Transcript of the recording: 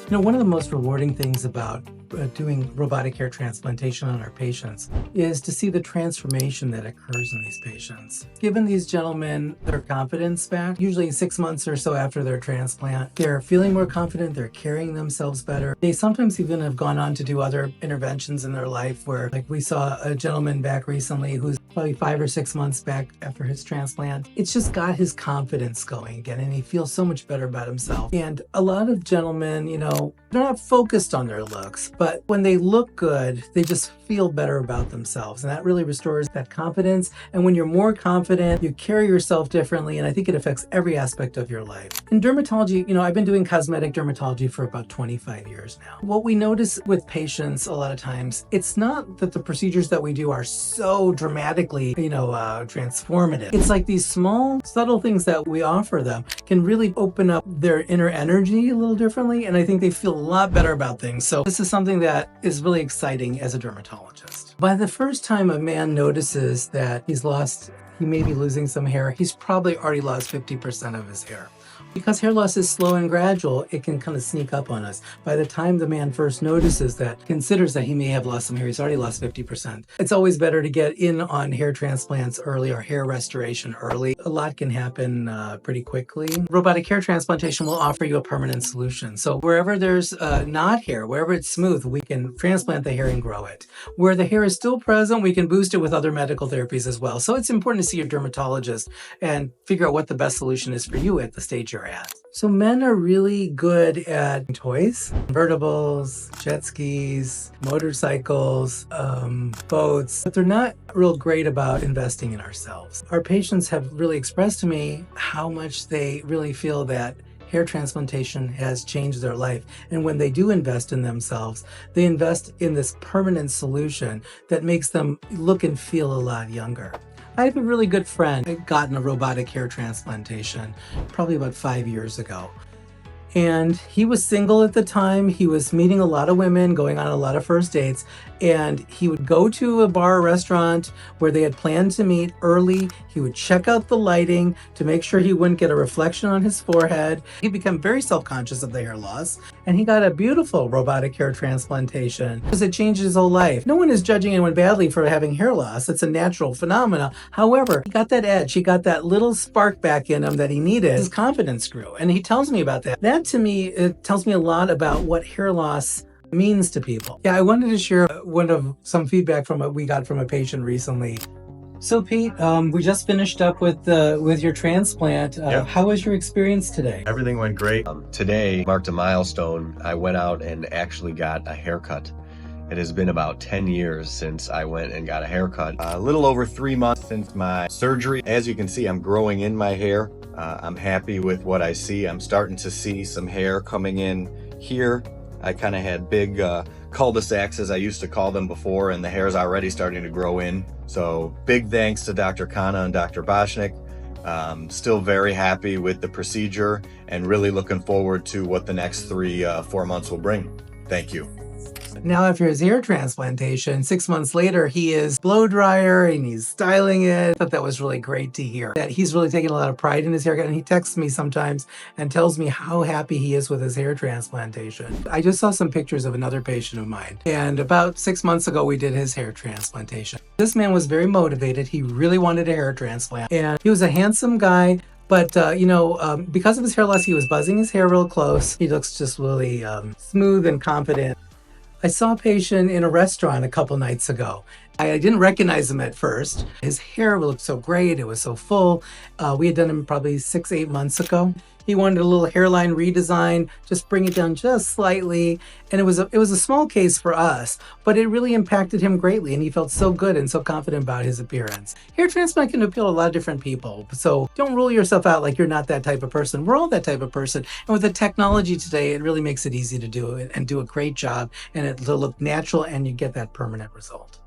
You know, one of the most rewarding things about doing robotic hair transplantation on our patients is to see the transformation that occurs in these patients. Given these gentlemen their confidence back, usually 6 months or so after their transplant, they're feeling more confident, they're carrying themselves better. They sometimes even have gone on to do other interventions in their life where, like we saw a gentleman back recently who's probably 5 or 6 months back after his transplant. It's just got his confidence going again, and he feels so much better about himself. And a lot of gentlemen, you know, they're not focused on their looks, but when they look good, they just feel better about themselves. And that really restores that confidence. And when you're more confident, you carry yourself differently. And I think it affects every aspect of your life. In dermatology, you know, I've been doing cosmetic dermatology for about 25 years now. What we notice with patients a lot of times, it's not that the procedures that we do are so dramatically, transformative. It's like these small, subtle things that we offer them can really open up their inner energy a little differently. And I think they feel a lot better about things. So this is something that is really exciting as a dermatologist. By the first time a man notices that he may be losing some hair, he's probably already lost 50% of his hair. Because hair loss is slow and gradual, it can kind of sneak up on us. By the time the man first notices that, considers that he may have lost some hair, he's already lost 50%. It's always better to get in on hair transplants early or hair restoration early. A lot can happen pretty quickly. Robotic hair transplantation will offer you a permanent solution. So wherever there's not hair, wherever it's smooth, we can transplant the hair and grow it. Where the hair is still present, we can boost it with other medical therapies as well. So it's important to see your dermatologist and figure out what the best solution is for you at the stage you're at. So men are really good at toys, convertibles, jet skis, motorcycles, boats, but they're not real great about investing in ourselves. Our patients have really expressed to me how much they really feel that hair transplantation has changed their life. And when they do invest in themselves, they invest in this permanent solution that makes them look and feel a lot younger. I have a really good friend who had gotten a robotic hair transplantation probably about 5 years ago. And he was single at the time. He was meeting a lot of women, going on a lot of first dates, and he would go to a bar or restaurant where they had planned to meet early. He would check out the lighting to make sure he wouldn't get a reflection on his forehead. He became very self-conscious of the hair loss, and he got a beautiful robotic hair transplantation because it changed his whole life. No one is judging anyone badly for having hair loss. It's a natural phenomenon. However, he got that edge. He got that little spark back in him that he needed. His confidence grew, and he tells me about that. That to me, it tells me a lot about what hair loss means to people. Yeah, I wanted to share some feedback from what we got from a patient recently. So Pete, we just finished up with your transplant. How was your experience today? Everything went great. Today marked a milestone. I went out and actually got a haircut. It has been about 10 years since I went and got a haircut. A little over 3 months since my surgery. As you can see, I'm growing in my hair. I'm happy with what I see. I'm starting to see some hair coming in here. I kind of had big cul-de-sacs, as I used to call them before, and the hair is already starting to grow in. So big thanks to Dr. Khanna and Dr. Boschnick. Still very happy with the procedure and really looking forward to what the next 4 months will bring. Thank you. Now after his hair transplantation, 6 months later, he is blow dryer and he's styling it. I thought that was really great to hear that he's really taking a lot of pride in his haircut. And he texts me sometimes and tells me how happy he is with his hair transplantation. I just saw some pictures of another patient of mine. And about 6 months ago, we did his hair transplantation. This man was very motivated. He really wanted a hair transplant. And he was a handsome guy. But, because of his hair loss, he was buzzing his hair real close. He looks just really smooth and confident. I saw a patient in a restaurant a couple nights ago. I didn't recognize him at first. His hair looked so great. It was so full. We had done him probably 6-8 months ago. He wanted a little hairline redesign, just bring it down just slightly. And it was a small case for us, but it really impacted him greatly. And he felt so good and so confident about his appearance. Hair transplant can appeal to a lot of different people. So don't rule yourself out like you're not that type of person. We're all that type of person. And with the technology today, it really makes it easy to do it and do a great job. And it'll look natural and you get that permanent result.